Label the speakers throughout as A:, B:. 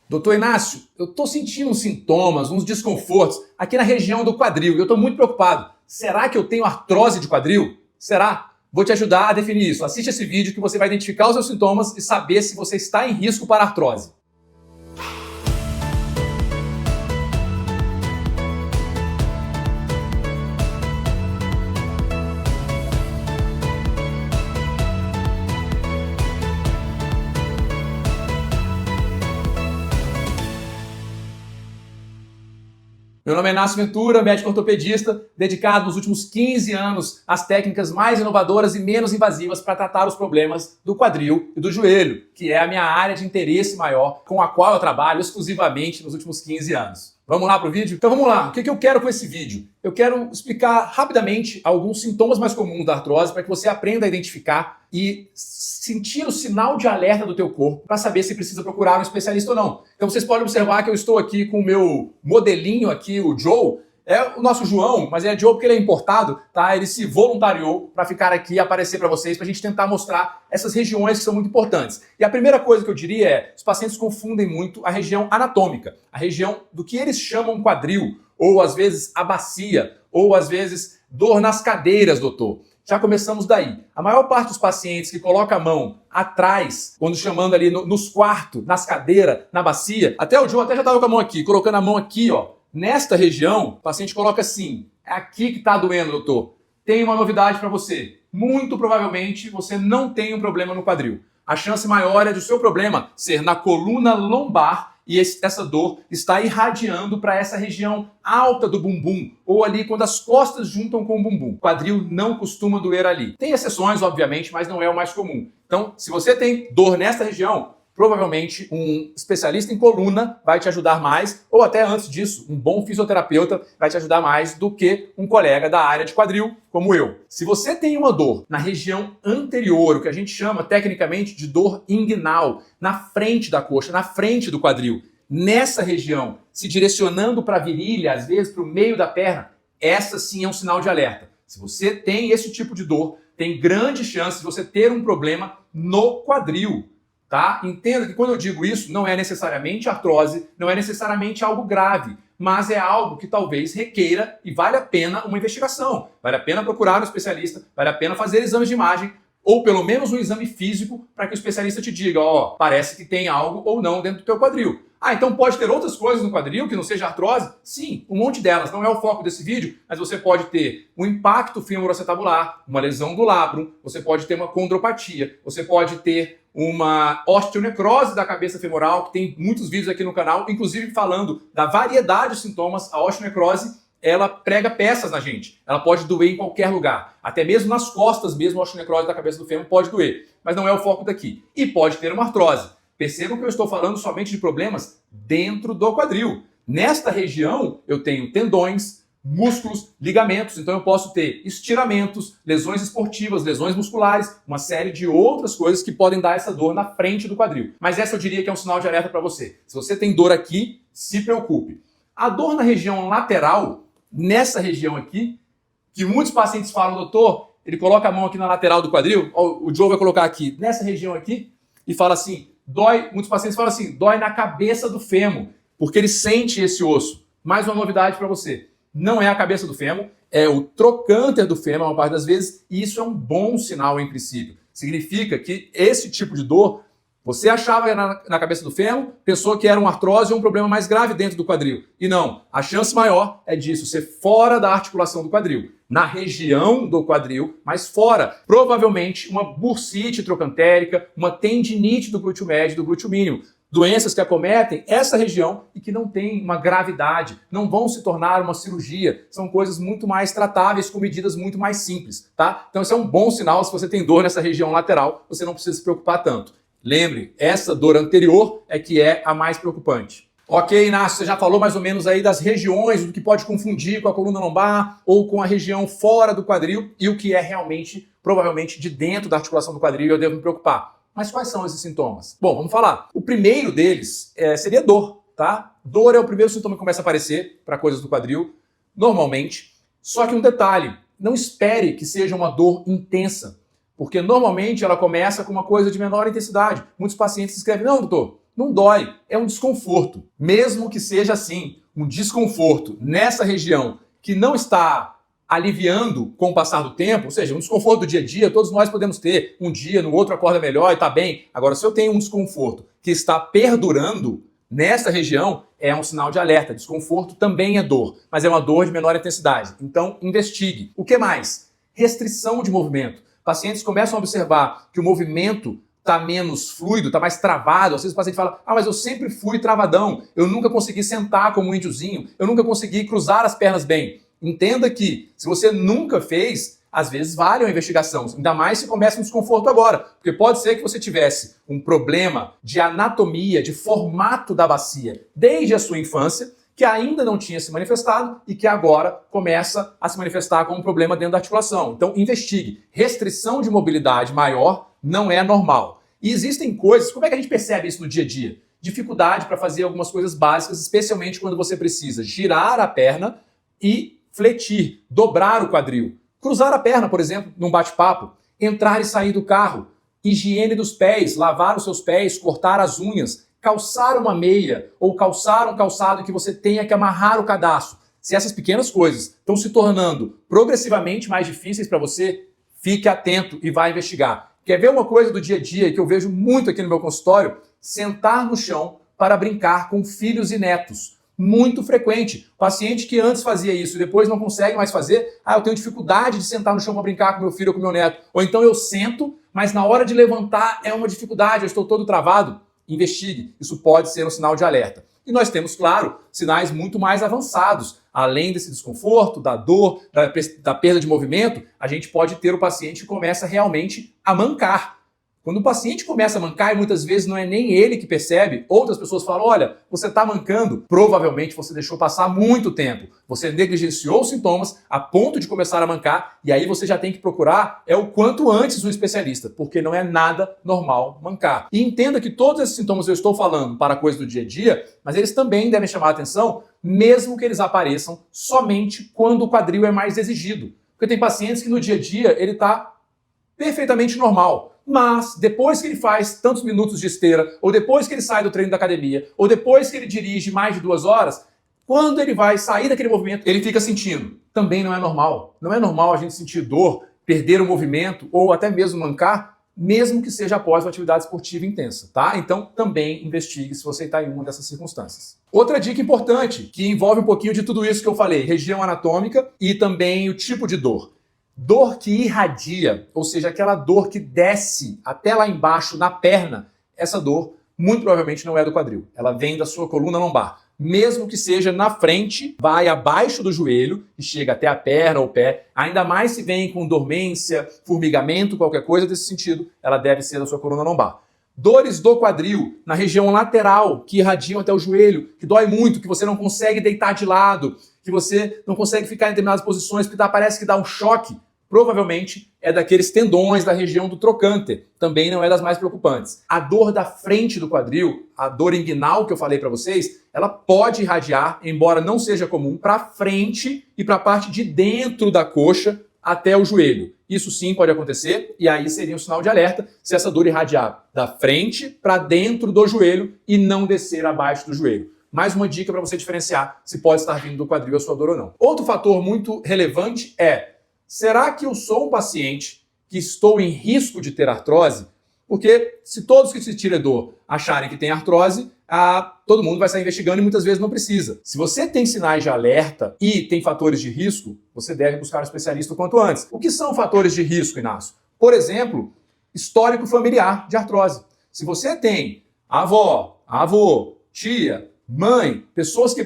A: Doutor Inácio, eu estou sentindo uns sintomas, uns desconfortos aqui na região do quadril e eu estou muito preocupado. Será que eu tenho artrose de quadril? Será? Vou te ajudar a definir isso. Assiste esse vídeo que você vai identificar os seus sintomas e saber se você está em risco para artrose. Meu nome é Inácio Ventura, médico ortopedista, dedicado nos últimos 15 anos às técnicas mais inovadoras e menos invasivas para tratar os problemas do quadril e do joelho, que é a minha área de interesse maior, com a qual eu trabalho exclusivamente nos últimos 15 anos. Vamos lá para o vídeo? Então vamos lá. O que eu quero com esse vídeo? Eu quero explicar rapidamente alguns sintomas mais comuns da artrose para que você aprenda a identificar e sentir o sinal de alerta do teu corpo para saber se precisa procurar um especialista ou não. Então vocês podem observar que eu estou aqui com o meu modelinho aqui, o Joe. É o nosso João, mas é Joe porque ele é importado, tá? Ele se voluntariou para ficar aqui e aparecer para vocês, para a gente tentar mostrar essas regiões que são muito importantes. E a primeira coisa que eu diria é, os pacientes confundem muito a região anatômica, a região do que eles chamam quadril, ou às vezes a bacia, ou às vezes dor nas cadeiras, doutor. Já começamos daí. A maior parte dos pacientes que coloca a mão atrás, quando chamando ali nos quartos, nas cadeiras, na bacia, até o Joe até já estava com a mão aqui, colocando a mão aqui, ó. Nesta região, o paciente coloca assim, é aqui que está doendo, doutor. Tem uma novidade para você. Muito provavelmente você não tem um problema no quadril. A chance maior é do seu problema ser na coluna lombar e essa dor está irradiando para essa região alta do bumbum, ou ali quando as costas juntam com o bumbum. O quadril não costuma doer ali. Tem exceções, obviamente, mas não é o mais comum. Então, se você tem dor nesta região, provavelmente um especialista em coluna vai te ajudar mais, ou até antes disso, um bom fisioterapeuta vai te ajudar mais do que um colega da área de quadril, como eu. Se você tem uma dor na região anterior, o que a gente chama tecnicamente de dor inguinal, na frente da coxa, na frente do quadril, nessa região, se direcionando para a virilha, às vezes para o meio da perna, essa sim é um sinal de alerta. Se você tem esse tipo de dor, tem grande chance de você ter um problema no quadril. Tá? Entenda que quando eu digo isso, não é necessariamente artrose, não é necessariamente algo grave, mas é algo que talvez requeira e vale a pena uma investigação, vale a pena procurar um especialista, vale a pena fazer exames de imagem, ou pelo menos um exame físico para que o especialista te diga, ó, parece que tem algo ou não dentro do teu quadril. Ah, então pode ter outras coisas no quadril que não seja artrose? Sim, um monte delas. Não é o foco desse vídeo, mas você pode ter um impacto femoroacetabular, uma lesão do labrum, você pode ter uma condropatia, você pode ter uma osteonecrose da cabeça femoral, que tem muitos vídeos aqui no canal, inclusive falando da variedade de sintomas. A osteonecrose, ela prega peças na gente. Ela pode doer em qualquer lugar. Até mesmo nas costas mesmo, a osteonecrose da cabeça do fêmur pode doer. Mas não é o foco daqui. E pode ter uma artrose. Percebam que eu estou falando somente de problemas dentro do quadril. Nesta região, eu tenho tendões, músculos, ligamentos, então eu posso ter estiramentos, lesões esportivas, lesões musculares, uma série de outras coisas que podem dar essa dor na frente do quadril. Mas essa eu diria que é um sinal de alerta para você. Se você tem dor aqui, se preocupe. A dor na região lateral, nessa região aqui, que muitos pacientes falam, doutor, ele coloca a mão aqui na lateral do quadril, o Joe vai colocar aqui, nessa região aqui, e fala assim, dói, muitos pacientes falam assim, dói na cabeça do fêmur, porque ele sente esse osso. Mais uma novidade para você. Não é a cabeça do fêmur, é o trocânter do fêmur, a maior parte das vezes, e isso é um bom sinal em princípio. Significa que esse tipo de dor, você achava na cabeça do fêmur, pensou que era uma artrose ou um problema mais grave dentro do quadril. E não, a chance maior é disso ser fora da articulação do quadril. Na região do quadril, mas fora. Provavelmente uma bursite trocantérica, uma tendinite do glúteo médio e do glúteo mínimo. Doenças que acometem essa região e que não têm uma gravidade, não vão se tornar uma cirurgia, são coisas muito mais tratáveis com medidas muito mais simples, tá? Então esse é um bom sinal, se você tem dor nessa região lateral, você não precisa se preocupar tanto. Lembre, essa dor anterior é que é a mais preocupante. Ok, Inácio, você já falou mais ou menos aí das regiões, do que pode confundir com a coluna lombar ou com a região fora do quadril e o que é realmente, provavelmente, de dentro da articulação do quadril e eu devo me preocupar. Mas quais são esses sintomas? Bom, vamos falar. O primeiro deles seria dor, tá? Dor é o primeiro sintoma que começa a aparecer para coisas do quadril, normalmente. Só que um detalhe, não espere que seja uma dor intensa, porque normalmente ela começa com uma coisa de menor intensidade. Muitos pacientes escrevem, não, doutor, Não dói, é um desconforto. Mesmo que seja assim, um desconforto nessa região que não está aliviando com o passar do tempo, ou seja, um desconforto do dia a dia, todos nós podemos ter. Um dia, no outro acorda melhor e está bem. Agora, se eu tenho um desconforto que está perdurando nessa região, é um sinal de alerta. Desconforto também é dor, mas é uma dor de menor intensidade. Então, investigue. O que mais? Restrição de movimento. Pacientes começam a observar que o movimento está menos fluido, está mais travado. Às vezes o paciente fala, mas eu sempre fui travadão, eu nunca consegui sentar como um índiozinho, eu nunca consegui cruzar as pernas bem. Entenda que, se você nunca fez, às vezes vale uma investigação, ainda mais se começa um desconforto agora, porque pode ser que você tivesse um problema de anatomia, de formato da bacia, desde a sua infância, que ainda não tinha se manifestado e que agora começa a se manifestar como um problema dentro da articulação. Então, investigue. Restrição de mobilidade maior não é normal. E existem coisas, como é que a gente percebe isso no dia a dia? Dificuldade para fazer algumas coisas básicas, especialmente quando você precisa girar a perna e fletir, dobrar o quadril. Cruzar a perna, por exemplo, num bate-papo. Entrar e sair do carro. Higiene dos pés, lavar os seus pés, cortar as unhas. Calçar uma meia ou calçar um calçado que você tenha que amarrar o cadarço. Se essas pequenas coisas estão se tornando progressivamente mais difíceis para você, fique atento e vá investigar. Quer ver uma coisa do dia a dia que eu vejo muito aqui no meu consultório? Sentar no chão para brincar com filhos e netos. Muito frequente. Paciente que antes fazia isso e depois não consegue mais fazer. Eu tenho dificuldade de sentar no chão para brincar com meu filho ou com meu neto. Ou então eu sento, mas na hora de levantar é uma dificuldade, eu estou todo travado. Investigue. Isso pode ser um sinal de alerta. E nós temos, claro, sinais muito mais avançados. Além desse desconforto, da dor, da perda de movimento, a gente pode ter o paciente que começa realmente a mancar. Quando o paciente começa a mancar, e muitas vezes não é nem ele que percebe, outras pessoas falam, olha, você está mancando, provavelmente você deixou passar muito tempo. Você negligenciou os sintomas a ponto de começar a mancar, e aí você já tem que procurar o quanto antes um especialista, porque não é nada normal mancar. E entenda que todos esses sintomas eu estou falando para coisas do dia a dia, mas eles também devem chamar a atenção, mesmo que eles apareçam somente quando o quadril é mais exigido. Porque tem pacientes que no dia a dia ele está perfeitamente normal. Mas depois que ele faz tantos minutos de esteira, ou depois que ele sai do treino da academia, ou depois que ele dirige mais de 2 horas, quando ele vai sair daquele movimento, ele fica sentindo. Também não é normal. Não é normal a gente sentir dor, perder o movimento, ou até mesmo mancar, mesmo que seja após uma atividade esportiva intensa, tá? Então também investigue se você está em uma dessas circunstâncias. Outra dica importante, que envolve um pouquinho de tudo isso que eu falei, região anatômica e também o tipo de dor. Dor que irradia, ou seja, aquela dor que desce até lá embaixo na perna, essa dor muito provavelmente não é do quadril. Ela vem da sua coluna lombar. Mesmo que seja na frente, vai abaixo do joelho e chega até a perna ou o pé. Ainda mais se vem com dormência, formigamento, qualquer coisa desse sentido, ela deve ser da sua coluna lombar. Dores do quadril, na região lateral, que irradiam até o joelho, que dói muito, que você não consegue deitar de lado, que você não consegue ficar em determinadas posições, porque parece que dá um choque. Provavelmente é daqueles tendões da região do trocânter. Também não é das mais preocupantes. A dor da frente do quadril, a dor inguinal que eu falei para vocês, ela pode irradiar, embora não seja comum, para frente e para a parte de dentro da coxa até o joelho. Isso sim pode acontecer e aí seria um sinal de alerta se essa dor irradiar da frente para dentro do joelho e não descer abaixo do joelho. Mais uma dica para você diferenciar se pode estar vindo do quadril a sua dor ou não. Outro fator muito relevante é: será que eu sou um paciente que estou em risco de ter artrose? Porque se todos que se tiram dor acharem que tem artrose, todo mundo vai sair investigando e muitas vezes não precisa. Se você tem sinais de alerta e tem fatores de risco, você deve buscar um especialista o quanto antes. O que são fatores de risco, Inácio? Por exemplo, histórico familiar de artrose. Se você tem avó, avô, tia, mãe, pessoas que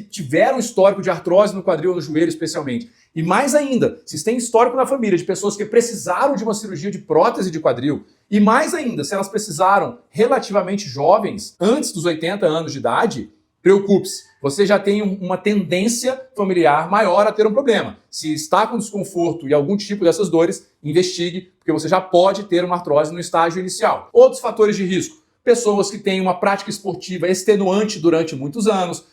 A: tiveram histórico de artrose no quadril ou no joelho especialmente, e mais ainda, se tem histórico na família de pessoas que precisaram de uma cirurgia de prótese de quadril, e mais ainda, se elas precisaram relativamente jovens, antes dos 80 anos de idade, preocupe-se. Você já tem uma tendência familiar maior a ter um problema. Se está com desconforto e algum tipo dessas dores, investigue, porque você já pode ter uma artrose no estágio inicial. Outros fatores de risco: pessoas que têm uma prática esportiva extenuante durante muitos anos.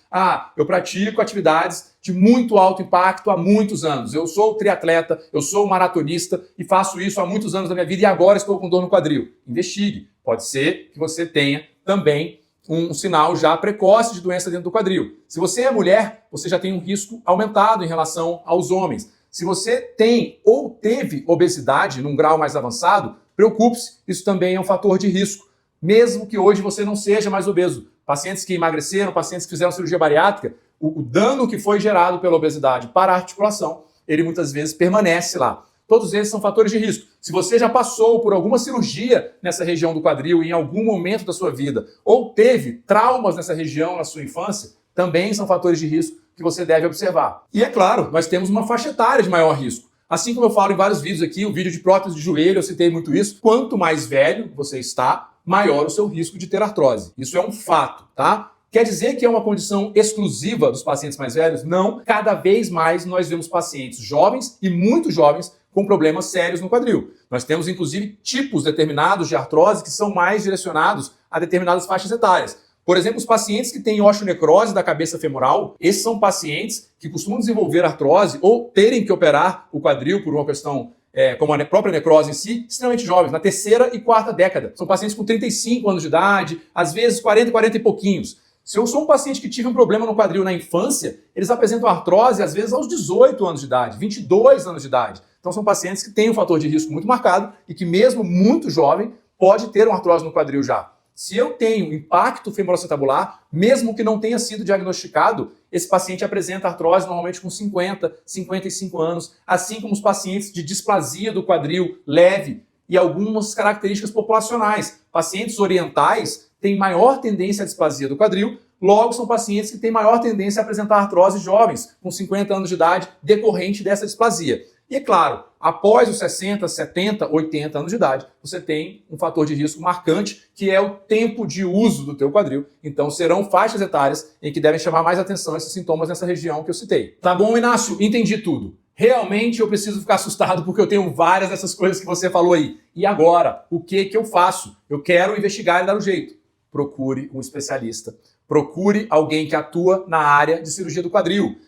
A: Eu pratico atividades de muito alto impacto há muitos anos. Eu sou triatleta, eu sou maratonista e faço isso há muitos anos da minha vida e agora estou com dor no quadril. Investigue. Pode ser que você tenha também um sinal já precoce de doença dentro do quadril. Se você é mulher, você já tem um risco aumentado em relação aos homens. Se você tem ou teve obesidade num grau mais avançado, preocupe-se, isso também é um fator de risco, mesmo que hoje você não seja mais obeso. Pacientes que emagreceram, pacientes que fizeram cirurgia bariátrica, o dano que foi gerado pela obesidade para a articulação, ele muitas vezes permanece lá. Todos esses são fatores de risco. Se você já passou por alguma cirurgia nessa região do quadril em algum momento da sua vida, ou teve traumas nessa região na sua infância, também são fatores de risco que você deve observar. E é claro, nós temos uma faixa etária de maior risco. Assim como eu falo em vários vídeos aqui, o vídeo de prótese de joelho, eu citei muito isso, quanto mais velho você está, maior o seu risco de ter artrose. Isso é um fato, tá? Quer dizer que é uma condição exclusiva dos pacientes mais velhos? Não. Cada vez mais nós vemos pacientes jovens e muito jovens com problemas sérios no quadril. Nós temos, inclusive, tipos determinados de artrose que são mais direcionados a determinadas faixas etárias. Por exemplo, os pacientes que têm osteonecrose da cabeça femoral, esses são pacientes que costumam desenvolver artrose ou terem que operar o quadril por uma questão como a própria necrose em si, extremamente jovens, na terceira e quarta década. São pacientes com 35 anos de idade, às vezes 40 e pouquinhos. Se eu sou um paciente que tive um problema no quadril na infância, eles apresentam artrose às vezes aos 18 anos de idade, 22 anos de idade. Então são pacientes que têm um fator de risco muito marcado e que mesmo muito jovem pode ter uma artrose no quadril já. Se eu tenho impacto femoroacetabular, mesmo que não tenha sido diagnosticado, esse paciente apresenta artrose normalmente com 50, 55 anos, assim como os pacientes de displasia do quadril leve e algumas características populacionais. Pacientes orientais têm maior tendência à displasia do quadril, logo são pacientes que têm maior tendência a apresentar artrose jovens, com 50 anos de idade, decorrente dessa displasia. E é claro, após os 60, 70, 80 anos de idade, você tem um fator de risco marcante, que é o tempo de uso do teu quadril. Então serão faixas etárias em que devem chamar mais atenção esses sintomas nessa região que eu citei. Tá bom, Inácio? Entendi tudo. Realmente eu preciso ficar assustado porque eu tenho várias dessas coisas que você falou aí. E agora, o que eu faço? Eu quero investigar e dar um jeito. Procure um especialista. Procure alguém que atua na área de cirurgia do quadril.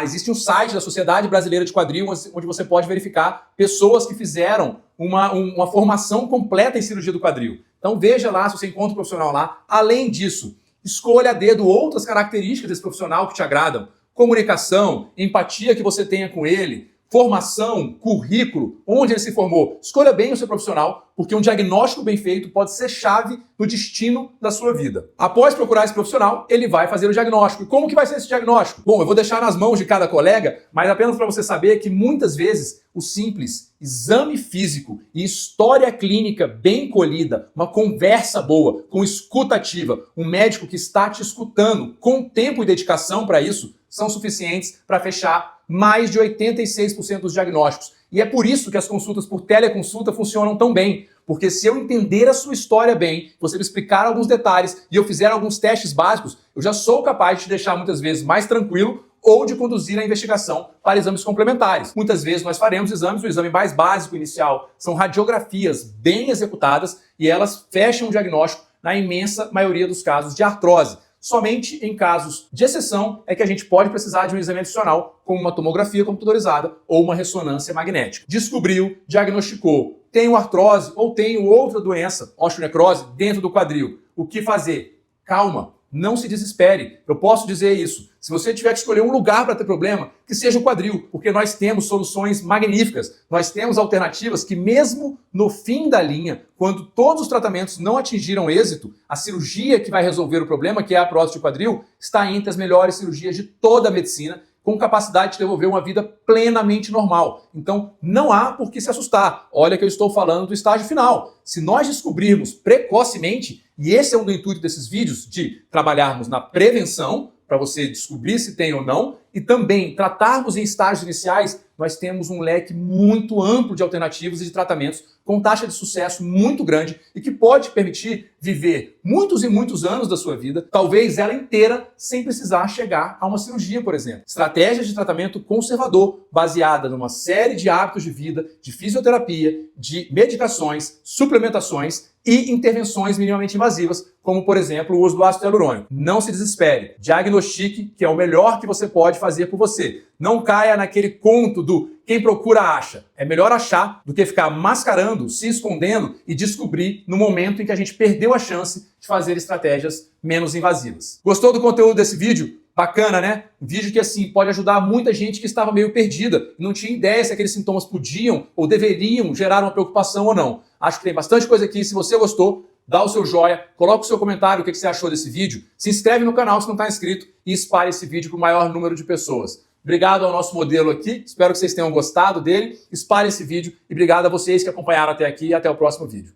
A: Existe um site da Sociedade Brasileira de Quadril onde você pode verificar pessoas que fizeram uma formação completa em cirurgia do quadril. Então veja lá se você encontra um profissional lá. Além disso, escolha a dedo outras características desse profissional que te agradam. Comunicação, empatia que você tenha com ele, formação, currículo, onde ele se formou. Escolha bem o seu profissional, porque um diagnóstico bem feito pode ser chave no destino da sua vida. Após procurar esse profissional, ele vai fazer o diagnóstico. E como que vai ser esse diagnóstico? Bom, eu vou deixar nas mãos de cada colega, mas apenas para você saber que muitas vezes o simples exame físico e história clínica bem colhida, uma conversa boa, com escuta ativa, um médico que está te escutando com tempo e dedicação para isso, são suficientes para fechar mais de 86% dos diagnósticos. E é por isso que as consultas por teleconsulta funcionam tão bem. Porque se eu entender a sua história bem, você me explicar alguns detalhes e eu fizer alguns testes básicos, eu já sou capaz de te deixar muitas vezes mais tranquilo ou de conduzir a investigação para exames complementares. Muitas vezes nós faremos exames, o exame mais básico inicial são radiografias bem executadas e elas fecham o diagnóstico na imensa maioria dos casos de artrose. Somente em casos de exceção é que a gente pode precisar de um exame adicional, como uma tomografia computadorizada ou uma ressonância magnética. Descobriu, diagnosticou, tenho artrose ou tenho outra doença, osteonecrose, dentro do quadril. O que fazer? Calma, não se desespere. Eu posso dizer isso. Se você tiver que escolher um lugar para ter problema, que seja o quadril, porque nós temos soluções magníficas. Nós temos alternativas que mesmo no fim da linha, quando todos os tratamentos não atingiram êxito, a cirurgia que vai resolver o problema, que é a prótese de quadril, está entre as melhores cirurgias de toda a medicina, com capacidade de devolver uma vida plenamente normal. Então, não há por que se assustar. Olha que eu estou falando do estágio final. Se nós descobrirmos precocemente, e esse é um do intuito desses vídeos, de trabalharmos na prevenção, para você descobrir se tem ou não, e também tratarmos em estágios iniciais, nós temos um leque muito amplo de alternativas e de tratamentos com taxa de sucesso muito grande e que pode permitir viver muitos e muitos anos da sua vida, talvez ela inteira, sem precisar chegar a uma cirurgia, por exemplo. Estratégias de tratamento conservador, baseada numa série de hábitos de vida, de fisioterapia, de medicações, suplementações e intervenções minimamente invasivas, como, por exemplo, o uso do ácido hialurônico. Não se desespere. Diagnostique, que é o melhor que você pode fazer por você. Não caia naquele conto do quem procura acha. É melhor achar do que ficar mascarando, se escondendo e descobrir no momento em que a gente perdeu a chance de fazer estratégias menos invasivas. Gostou do conteúdo desse vídeo? Bacana, né? Um vídeo que, assim, pode ajudar muita gente que estava meio perdida e não tinha ideia se aqueles sintomas podiam ou deveriam gerar uma preocupação ou não. Acho que tem bastante coisa aqui. Se você gostou, dá o seu joia, coloca o seu comentário, o que você achou desse vídeo, se inscreve no canal se não está inscrito e espalhe esse vídeo para o maior número de pessoas. Obrigado ao nosso modelo aqui, espero que vocês tenham gostado dele, espalhe esse vídeo e obrigado a vocês que acompanharam até aqui e até o próximo vídeo.